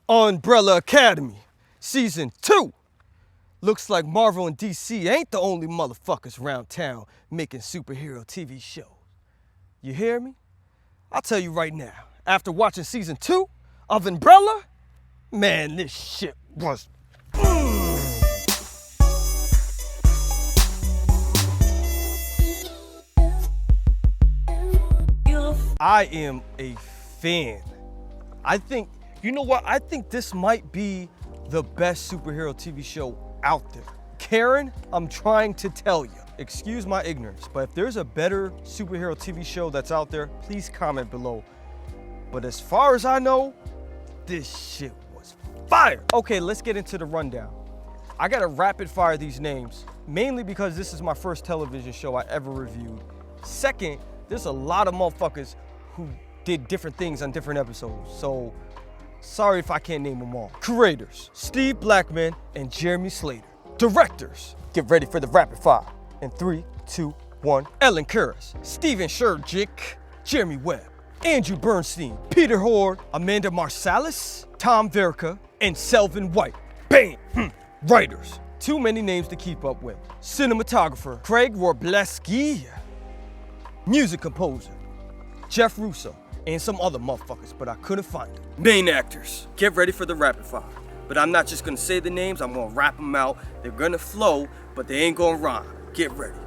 Umbrella Academy, Season 2. Looks like Marvel and DC ain't the only motherfuckers around town making superhero TV shows. You hear me? I'll tell you right now, after watching Season 2 of Umbrella, man, this shit was... I am a fan. I think, you know what? I think this might be the best superhero TV show out there. Karen, I'm trying to tell you, excuse my ignorance, but if there's a better superhero TV show that's out there, please comment below. But as far as I know, this shit was fire. Okay, let's get into the rundown. I gotta rapid fire these names, mainly because this is my first television show I ever reviewed. Second, there's a lot of motherfuckers who did different things on different episodes, so sorry if I can't name them all. Creators, Steve Blackman and Jeremy Slater. Directors, get ready for the rapid fire. In 3, 2, 1. Ellen Kuras, Steven Shergick, Jeremy Webb, Andrew Bernstein, Peter Horde, Amanda Marsalis, Tom Verka, and Selvin White. Bam! Writers, too many names to keep up with. Cinematographer, Craig Wroblewski. Music composer, Jeff Russo, and some other motherfuckers, but I couldn't find them. Main actors, get ready for the rapid fire. But I'm not just gonna say the names, I'm gonna rap them out. They're gonna flow, but they ain't gonna rhyme. Get ready.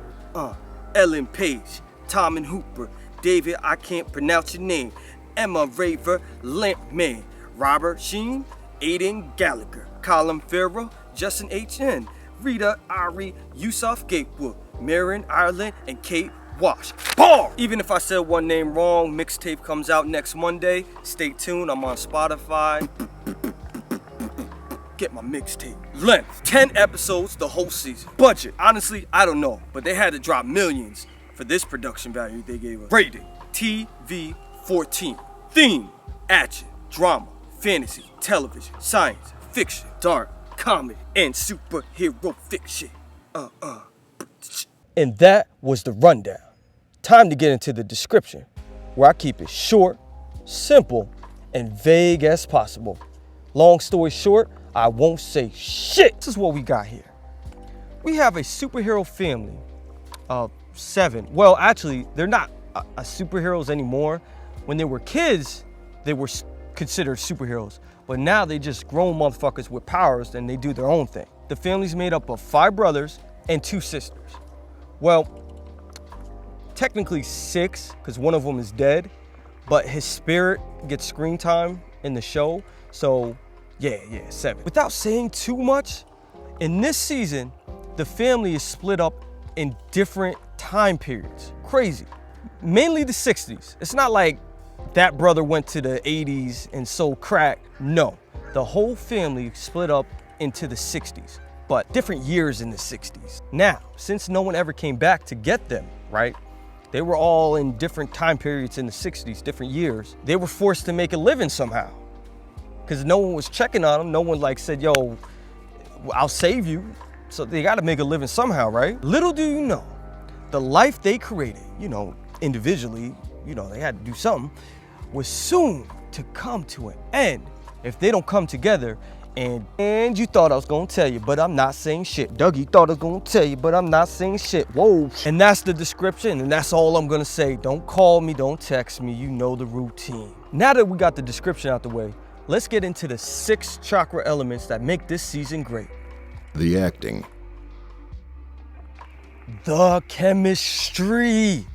Ellen Page, Tommen Hooper, David, I can't pronounce your name, Emma Raver, Lampman, Robert Sheen, Aiden Gallagher, Colin Farrell, Justin H.N., Rita Ari, Yusuf Gatewood, Marin Ireland, and Kate Wash. Bar! Even if I said one name wrong, mixtape comes out next Monday. Stay tuned, I'm on Spotify. Get my mixtape. Length, 10 episodes the whole season. Budget, honestly, I don't know, but they had to drop millions for this production value they gave us. Rating, TV 14. Theme, action, drama, fantasy, television, science, fiction, dark, comedy, and superhero fiction. And that was the rundown. Time to get into the description, where I keep it short, simple, and vague as possible. Long story short, I won't say shit. This is what we got here. We have a superhero family of 7. Well, actually, they're not superheroes anymore. When they were kids, they were considered superheroes. But now they just grown motherfuckers with powers and they do their own thing. The family's made up of 5 brothers and 2 sisters. Well, technically 6, because one of them is dead, but his spirit gets screen time in the show, so yeah, 7. Without saying too much, in this season, the family is split up in different time periods. Crazy. Mainly the 60s. It's not like that brother went to the 80s and sold crack. No, the whole family split up into the 60s. But different years in the 60s. Now, since no one ever came back to get them, right? They were all in different time periods in the 60s, different years. They were forced to make a living somehow. Because no one was checking on them. No one like said, yo, I'll save you. So they gotta make a living somehow, right? Little do you know, the life they created, individually, they had to do something, was soon to come to an end if they don't come together. And you thought I was gonna tell you, but I'm not saying shit. Dougie thought I was gonna tell you, but I'm not saying shit. Whoa. And that's the description, and that's all I'm gonna say. Don't call me, don't text me, you know the routine. Now that we got the description out the way, let's get into the 6 chakra elements that make this season great. The acting. The chemistry.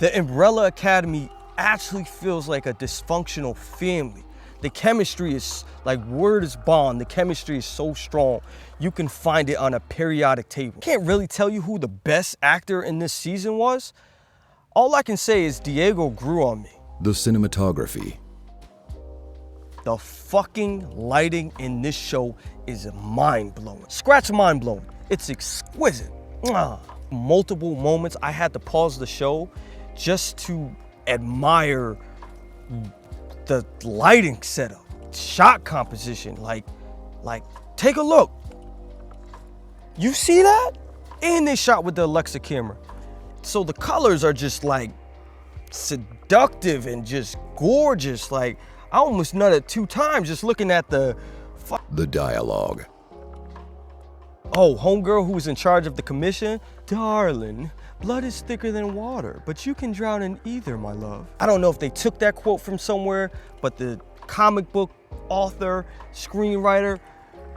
The Umbrella Academy actually feels like a dysfunctional family. The chemistry is like word is bond. The chemistry is so strong. You can find it on a periodic table. Can't really tell you who the best actor in this season was. All I can say is Diego grew on me. The cinematography. The fucking lighting in this show is mind-blowing. Scratch mind-blowing. It's exquisite. Multiple moments I had to pause the show just to admire the lighting setup, shot composition, like take a look. You see that? And they shot with the Alexa camera. So the colors are just like seductive and just gorgeous. Like I almost nutted 2 times just looking at the dialogue, Oh, homegirl who was in charge of the commission? Darling, blood is thicker than water, but you can drown in either, my love. I don't know if they took that quote from somewhere, but the comic book author, screenwriter,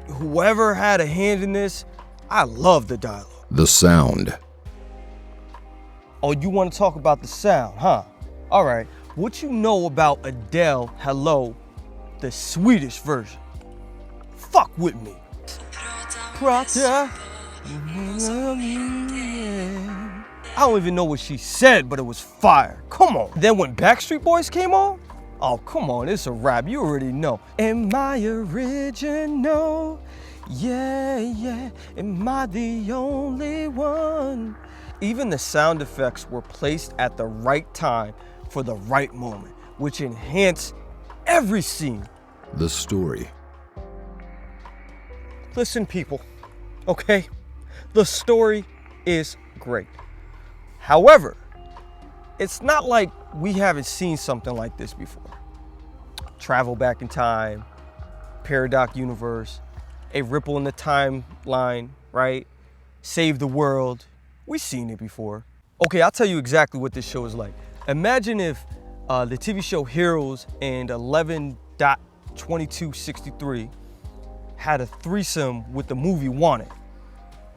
whoever had a hand in this, I love the dialogue. the sound, Oh, you want to talk about the sound, huh? All right, what you know about Adele, Hello, the Swedish version? Fuck with me. Prata. I don't even know what she said, but it was fire. Come on. Then when Backstreet Boys came on, oh, come on, it's a rap. You already know. Am I original? Yeah, yeah. Am I the only one? Even the sound effects were placed at the right time for the right moment, which enhanced every scene. the story, Listen, people, okay? The story is great. However, it's not like we haven't seen something like this before. Travel back in time, Paradox Universe, a ripple in the timeline, right? Save the world. We've seen it before. Okay, I'll tell you exactly what this show is like. Imagine if the TV show Heroes and 11.2263 had a threesome with the movie Wanted.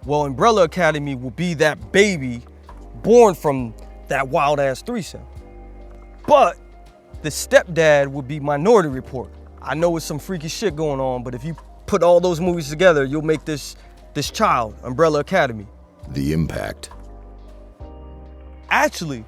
Well, Umbrella Academy will be that baby born from that wild ass threesome. But the stepdad would be Minority Report. I know it's some freaky shit going on, but if you put all those movies together, you'll make this child, Umbrella Academy. the impact, Actually,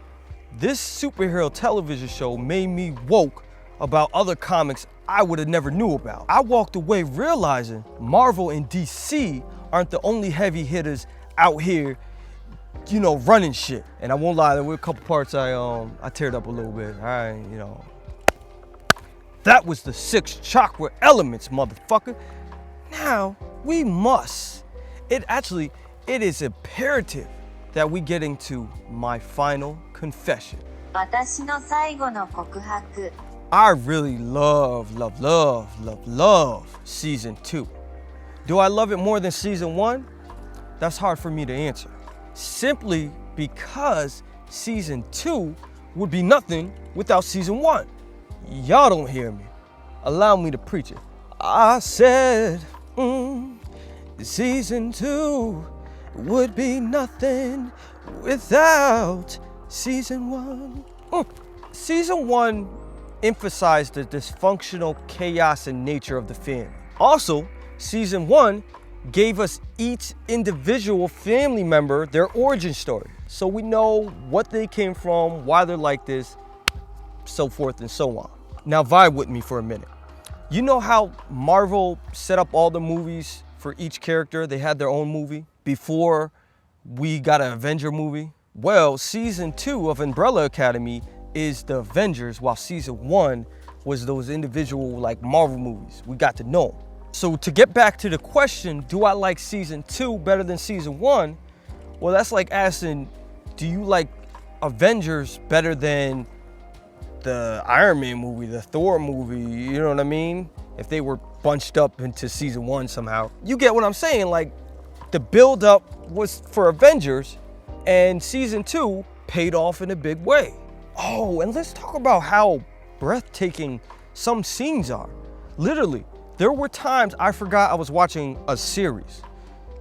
this superhero television show made me woke about other comics I would have never knew about. I walked away realizing Marvel and DC aren't the only heavy hitters out here, you know, running shit. And I won't lie, there were a couple parts I teared up a little bit. That was the 6 chakra elements, motherfucker. Now, we must. It is imperative that we get into my final confession. 私の最後の告白。 I really love season 2. Do I love it more than season 1? That's hard for me to answer. Simply because season 2 would be nothing without season 1. Y'all don't hear me. Allow me to preach it. I said, season 2 would be nothing without season 1. Season 1 emphasized the dysfunctional chaos and nature of the family. Also, season 1 gave us each individual family member their origin story. So we know what they came from, why they're like this, so forth and so on. Now vibe with me for a minute. You know how Marvel set up all the movies for each character? They had their own movie before we got an Avenger movie. Well, season 2 of Umbrella Academy is the Avengers, while season 1 was those individual like Marvel movies. We got to know them. So to get back to the question, do I like season 2 better than season 1? Well, that's like asking, do you like Avengers better than the Iron Man movie, the Thor movie, you know what I mean? If they were bunched up into season 1 somehow. You get what I'm saying? Like, the build up was for Avengers, and season 2 paid off in a big way. Oh, and let's talk about how breathtaking some scenes are. Literally, there were times I forgot I was watching a series.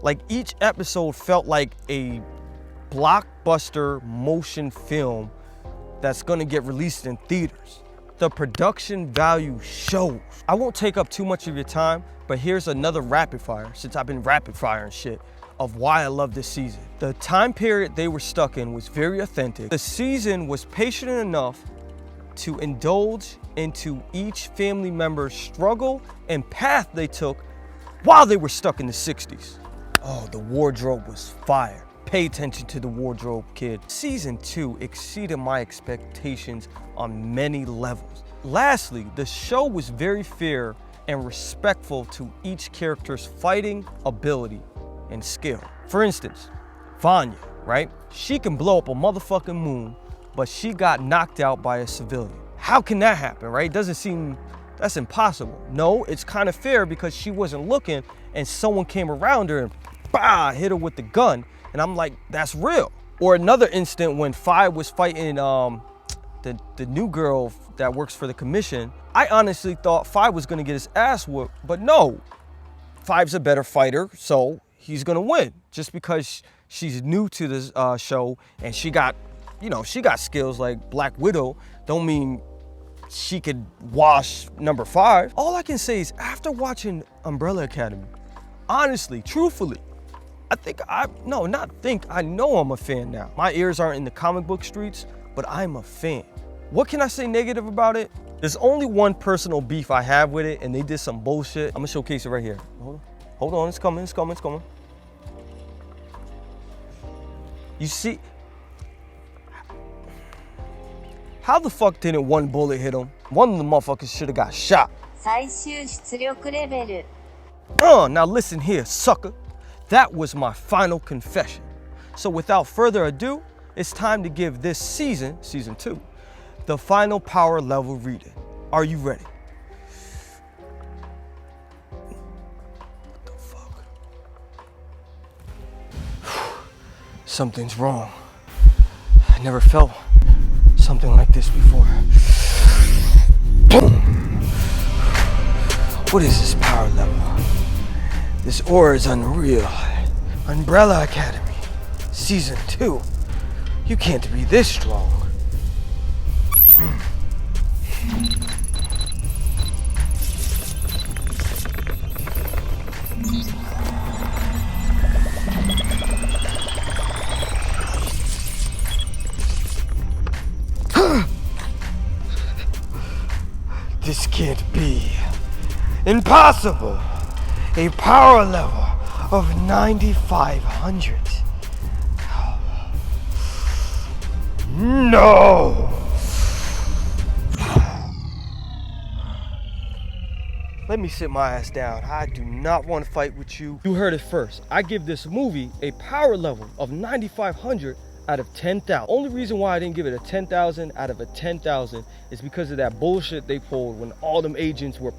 Like, each episode felt like a blockbuster motion film that's gonna get released in theaters. The production value shows. I won't take up too much of your time, but here's another rapid fire, since I've been rapid firing shit, of why I love this season. The time period they were stuck in was very authentic. The season was patient enough to indulge into each family member's struggle and path they took while they were stuck in the 60s. Oh, the wardrobe was fire. Pay attention to the wardrobe, kid. Season 2 exceeded my expectations on many levels. Lastly, the show was very fair and respectful to each character's fighting ability and skill. For instance, Vanya, right? She can blow up a motherfucking moon, but she got knocked out by a civilian. How can that happen, right? It doesn't seem That's impossible. No, it's kind of fair because she wasn't looking and someone came around her and bah, hit her with the gun. And I'm like, that's real. Or another instant when Five was fighting the new girl that works for the commission. I honestly thought Five was gonna get his ass whooped, but no. Five's a better fighter, so he's gonna win. Just because she's new to this show and she got skills like Black Widow, don't mean she could wash number 5. All I can say is after watching Umbrella Academy, honestly, truthfully, I know I'm a fan now. My ears aren't in the comic book streets, but I'm a fan. What can I say negative about it? There's only one personal beef I have with it, and they did some bullshit. I'm gonna showcase it right here. Hold on, it's coming. You see, how the fuck didn't one bullet hit him? One of the motherfuckers should have got shot. 最終出力レベル Now listen here, sucker. That was my final confession. So without further ado, it's time to give this season 2, the final power level reading. Are you ready? What the fuck? Something's wrong. I never felt something like this before. Boom! What is this power level? This aura is unreal. Umbrella Academy, Season 2. You can't be this strong. This can't be. Impossible! A power level of 9,500. No! Let me sit my ass down. I do not want to fight with you. You heard it first. I give this movie a power level of 9,500 out of 10,000. Only reason why I didn't give it a 10,000 out of a 10,000 is because of that bullshit they pulled when all them agents were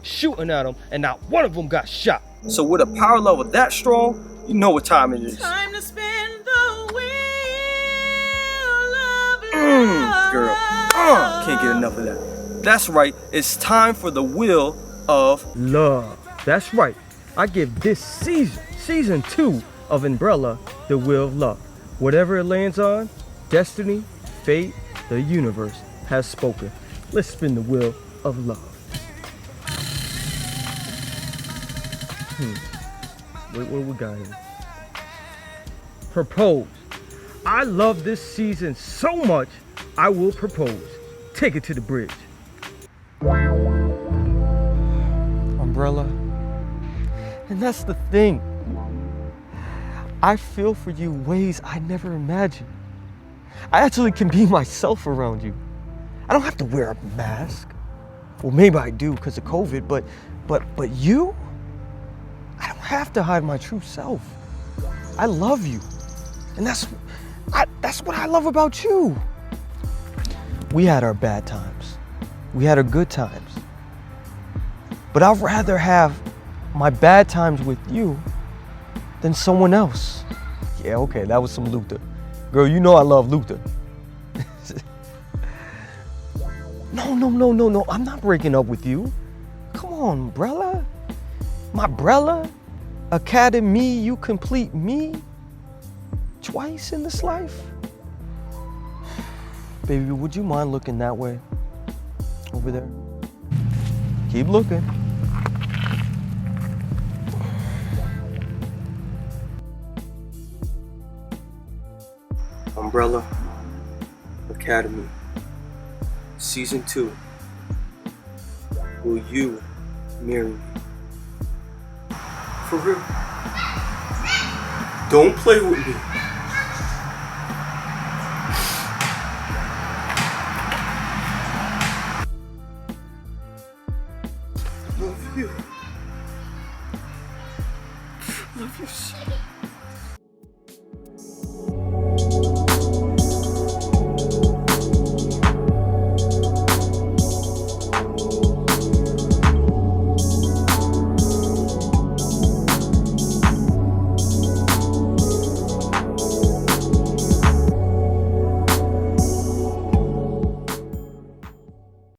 shooting at them and not one of them got shot. So with a power level that strong, you know what time it is. Time to spin the wheel of love. Girl, can't get enough of that. That's right, it's time for the wheel of love. That's right, I give this season 2 of Umbrella, the wheel of love. Whatever it lands on, destiny, fate, the universe has spoken. Let's spin the wheel of love. What we got here? Propose. I love this season so much, I will propose. Take it to the bridge. Umbrella. And that's the thing. I feel for you ways I never imagined. I actually can be myself around you. I don't have to wear a mask. Well, maybe I do because of COVID, but you? I don't have to hide my true self. I love you. And that's what I love about you. We had our bad times. We had our good times. But I'd rather have my bad times with you than someone else. Yeah, okay, that was some Luther. Girl, you know I love Luther. No, I'm not breaking up with you. Come on, Umbrella. My Brella. Academy, you complete me. Twice in this life. Baby, would you mind looking that way? Over there. Keep looking. Umbrella Academy, Season 2. Will you marry me? For real? Don't play with me. Love you. Love you so much.